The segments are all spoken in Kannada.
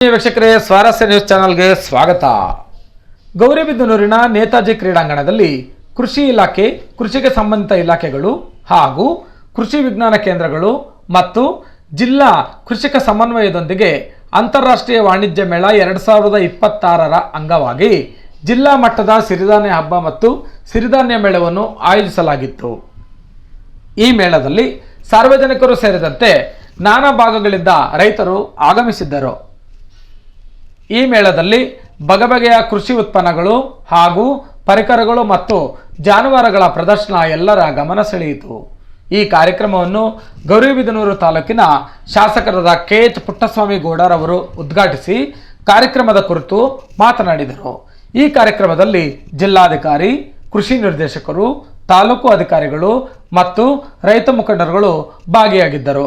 ವೀಕ್ಷಕರೇ, ಸ್ವಾರಸ್ಯ ನ್ಯೂಸ್ ಚಾನೆಲ್ಗೆ ಸ್ವಾಗತ. ಗೌರಿಬಿದನೂರಿನ ನೇತಾಜಿ ಕ್ರೀಡಾಂಗಣದಲ್ಲಿ ಕೃಷಿ ಇಲಾಖೆ, ಕೃಷಿಗೆ ಸಂಬಂಧಿತ ಇಲಾಖೆಗಳು ಹಾಗೂ ಕೃಷಿ ವಿಜ್ಞಾನ ಕೇಂದ್ರಗಳು ಮತ್ತು ಜಿಲ್ಲಾ ಕೃಷಿಕ ಸಮನ್ವಯದೊಂದಿಗೆ ಅಂತಾರಾಷ್ಟ್ರೀಯ ವಾಣಿಜ್ಯ ಮೇಳ 2026ರ ಅಂಗವಾಗಿ ಜಿಲ್ಲಾ ಮಟ್ಟದ ಸಿರಿಧಾನ್ಯ ಹಬ್ಬ ಮತ್ತು ಸಿರಿಧಾನ್ಯ ಮೇಳವನ್ನು ಆಯೋಜಿಸಲಾಗಿತ್ತು. ಈ ಮೇಳದಲ್ಲಿ ಸಾರ್ವಜನಿಕರು ಸೇರಿದಂತೆ ನಾನಾ ಭಾಗಗಳಿಂದ ರೈತರು ಆಗಮಿಸಿದ್ದರು. ಈ ಮೇಳದಲ್ಲಿ ಬಗೆಬಗೆಯ ಕೃಷಿ ಉತ್ಪನ್ನಗಳು ಹಾಗೂ ಪರಿಕರಗಳು ಮತ್ತು ಜಾನುವಾರುಗಳ ಪ್ರದರ್ಶನ ಎಲ್ಲರ ಗಮನ ಸೆಳೆಯಿತು. ಈ ಕಾರ್ಯಕ್ರಮವನ್ನು ಗೌರಿಬಿದನೂರು ತಾಲೂಕಿನ ಶಾಸಕರಾದ KH ಪುಟ್ಟಸ್ವಾಮಿ ಗೌಡರವರು ಉದ್ಘಾಟಿಸಿ ಕಾರ್ಯಕ್ರಮದ ಕುರಿತು ಮಾತನಾಡಿದರು. ಈ ಕಾರ್ಯಕ್ರಮದಲ್ಲಿ ಜಿಲ್ಲಾಧಿಕಾರಿ, ಕೃಷಿ ನಿರ್ದೇಶಕರು, ತಾಲೂಕು ಅಧಿಕಾರಿಗಳು ಮತ್ತು ರೈತ ಮುಖಂಡರುಗಳು ಭಾಗಿಯಾಗಿದ್ದರು.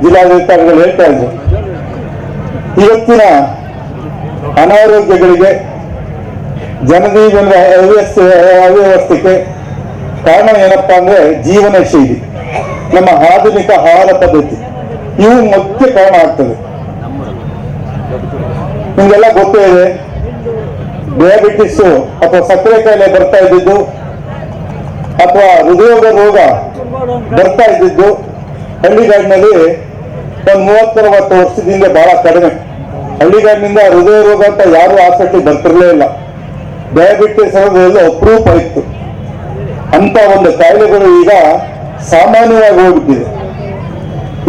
ಜಿಲ್ಲಾಧಿಕಾರಿಗಳು ಹೇಳ್ತಾ ಇದ್ರು, ಇವತ್ತಿನ ಅನಾರೋಗ್ಯಗಳಿಗೆ, ಜನಜೀವನ ಅವ್ಯವಸ್ಥೆಗೆ ಕಾರಣ ಏನಪ್ಪಾ ಅಂದ್ರೆ ಜೀವನ ಶೈಲಿ, ನಮ್ಮ ಆಧುನಿಕ ಆಹಾರ ಪದ್ಧತಿ, ಇವು ಮುಖ್ಯ ಕಾರಣ ಆಗ್ತದೆ. ನಿಮ್ಗೆಲ್ಲ ಗೊತ್ತೇ ಇದೆ, ಡಯಾಬಿಟಿಸ್ ಅಥವಾ ಸಕ್ಕರೆ ಕಾಯಿಲೆ ಬರ್ತಾ ಇದ್ದಿದ್ದು ಅಥವಾ ಹೃದಯ ರೋಗ ಬರ್ತಾ ಇದ್ದಿದ್ದು ಹಳ್ಳಿಗಾಡಿನಲ್ಲಿ ಒಂದು 30-40 ವರ್ಷದಿಂದ ಬಹಳ ಕಡಿಮೆ. ಹಳ್ಳಿಗಾಡಿನಿಂದ ಹೃದಯ ರೋಗ ಅಂತ ಯಾರು ಹಾಸ್ಪಿಟ್ಲಿಗೆ ಬರ್ತಿರ್ಲೇ ಇಲ್ಲ. ಡಯಾಬಿಟಿಸ್ ಅನ್ನೋದೆಲ್ಲ ಅಪರೂಪ ಇತ್ತು. ಅಂತ ಒಂದು ಕಾಯಿಲೆಗಳು ಈಗ ಸಾಮಾನ್ಯವಾಗಿ ಹೋಗ್ಬಿಟ್ಟಿದೆ.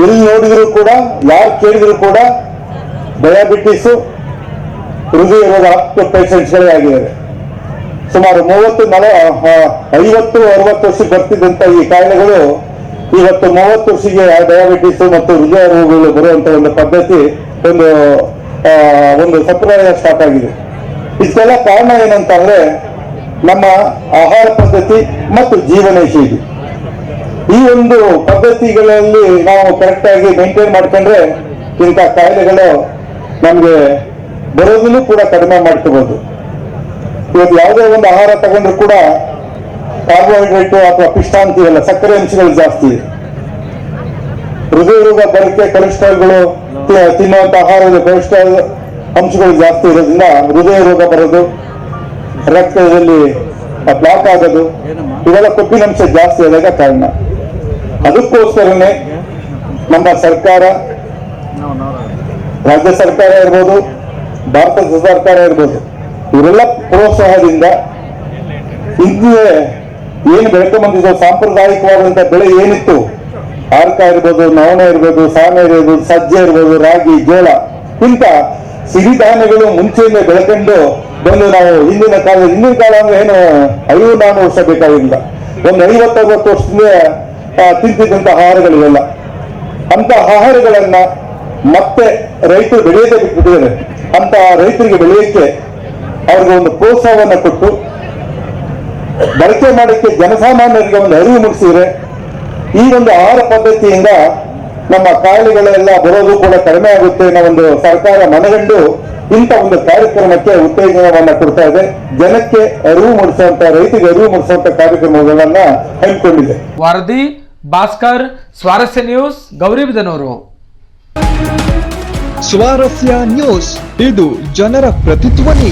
ಎಲ್ಲಿ ನೋಡಿದ್ರು ಕೂಡ, ಯಾರು ಕೇಳಿದ್ರು ಕೂಡ ಡಯಾಬಿಟಿಸ್, ಹೃದಯ ರೋಗ ಪೇಷಂಟ್ಸ್ಗಳೇ ಆಗಿದ್ದಾರೆ. ಸುಮಾರು 50-60 ವರ್ಷಕ್ಕೆ ಬರ್ತಿದ್ದಂತ ಈ ಕಾಯಿಲೆಗಳು ಇವತ್ತು 30 ವರ್ಷಕ್ಕೆ ಡಯಾಬಿಟಿಸ್ ಮತ್ತು ಹೃದಯ ರೋಗಗಳು ಬರುವಂತ ಒಂದು ಪದ್ಧತಿ, ಒಂದು ಸಂಪ್ರದಾಯ ಸ್ಟಾರ್ಟ್ ಆಗಿದೆ. ಇದಕ್ಕೆಲ್ಲ ಕಾರಣ ಏನಂತಂದ್ರೆ ನಮ್ಮ ಆಹಾರ ಪದ್ಧತಿ ಮತ್ತು ಜೀವನ ಶೈಲಿ. ಈ ಒಂದು ಪದ್ಧತಿಗಳಲ್ಲಿ ನಾವು ಕರೆಕ್ಟ್ ಆಗಿ ಮೇಂಟೈನ್ ಮಾಡ್ಕೊಂಡ್ರೆ ಇಂಥ ಕಾಯಿಲೆಗಳು ನಮ್ಗೆ ಬರೋದನ್ನು ಕೂಡ ಕಡಿಮೆ ಮಾಡ್ಕೋಬಹುದು. ಇವತ್ತು ಯಾವುದೇ ಒಂದು ಆಹಾರ ತಗೊಂಡ್ರು ಕೂಡ ಕಾರ್ಬೋಹೈಡ್ರೇಟ್ ಅಥವಾ ಪಿಷ್ಟ ಅಂತೀವಲ್ಲ, ಸಕ್ಕರೆ ಅಂಶಗಳು ಜಾಸ್ತಿ ಇದೆ. ಹೃದಯ ರೋಗ ಬರೋಕ್ಕೆ ಕೊಲೆಸ್ಟ್ರಾಲ್ಗಳು, ತಿನ್ನುವಂತ ಆಹಾರದ ಕೊಲೆಸ್ಟ್ರಾಲ್ ಅಂಶಗಳು ಜಾಸ್ತಿ ಇರೋದ್ರಿಂದ ಹೃದಯ ರೋಗ ಬರೋದು, ರಕ್ತದಲ್ಲಿ ಬ್ಲಾಕ್ ಆಗೋದು, ಇವೆಲ್ಲ ಕೊಬ್ಬಿನಂಶ ಜಾಸ್ತಿ ಆದಾಗ ಕಾರಣ. ಅದಕ್ಕೋಸ್ಕರನೇ ನಮ್ಮ ಸರ್ಕಾರ, ರಾಜ್ಯ ಸರ್ಕಾರ ಇರ್ಬೋದು, ಭಾರತ ಸರ್ಕಾರ ಇರ್ಬೋದು, ಇವರೆಲ್ಲ ಪ್ರೋತ್ಸಾಹದಿಂದ ಹಿಂದೆ ಏನು ಬೆಳ್ಕೊಂಬಂದಿದ್ದು ಸಾಂಪ್ರದಾಯಿಕವಾದಂತ ಬೆಳೆ ಏನಿತ್ತು, ಆರ್ಕ ಇರ್ಬೋದು, ನವಣೆ ಇರ್ಬೋದು, ಸಾಮೆ ಇರ್ಬೋದು, ಸಜ್ಜೆ ಇರ್ಬೋದು, ರಾಗಿ, ಜೋಳ, ಇಂಥ ಸಿರಿಧಾನ್ಯಗಳು ಮುಂಚೆಯಿಂದ ಬೆಳ್ಕೊಂಡು ಬಂದು ನಾವು ಹಿಂದಿನ ಕಾಲ ಅಂದ್ರೆ ಏನು 500-400 ವರ್ಷ ಬೇಕಾಗಿಲ್ಲ, ಒಂದು 50-60 ವರ್ಷದಿಂದ ತಿಂತಿದ್ದಂತ ಆಹಾರಗಳಿವೆಲ್ಲ. ಅಂತ ಆಹಾರಗಳನ್ನ ಮತ್ತೆ ರೈತರು ಬೆಳೆಯದೇ ಬಿಟ್ಟಿದ್ದಾರೆ. ಅಂತ ರೈತರಿಗೆ ಬೆಳೆಯಕ್ಕೆ ಅವ್ರಿಗೆ ಒಂದು ಪ್ರೋತ್ಸಾಹವನ್ನು ಕೊಟ್ಟು ಬಳಕೆ ಮಾಡೋಕ್ಕೆ ಜನಸಾಮಾನ್ಯರಿಗೆ ಒಂದು ಅರಿವು ಮೂಡಿಸಿದ್ರೆ ಈ ಒಂದು ಆಹಾರ ಪದ್ಧತಿಯಿಂದ ನಮ್ಮ ಕಾಯಿಲೆಗಳೆಲ್ಲ ಬರೋದು ಕೂಡ ಕಡಿಮೆ ಆಗುತ್ತೆ ಅನ್ನೋ ಒಂದು ಸರ್ಕಾರ ಮನಗಂಡು ಇಂಥ ಒಂದು ಕಾರ್ಯಕ್ರಮಕ್ಕೆ ಉತ್ತೇಜನವನ್ನ ಕೊಡ್ತಾ ಇದೆ. ಜನಕ್ಕೆ ಅರಿವು ಮೂಡಿಸುವಂತ, ರೈತರಿಗೆ ಅರಿವು ಮೂಡಿಸುವಂತ ಕಾರ್ಯಕ್ರಮಗಳನ್ನ ಹಮ್ಮಿಕೊಂಡಿದೆ. ವರದಿ ಭಾಸ್ಕರ್, ಸ್ವಾರಸ್ಯ ನ್ಯೂಸ್, ಗೌರಿಬಿದನೂರು. ಸ್ವಾರಸ್ಯ ನ್ಯೂಸ್, ಇದು ಜನರ ಪ್ರತಿಧ್ವನಿ.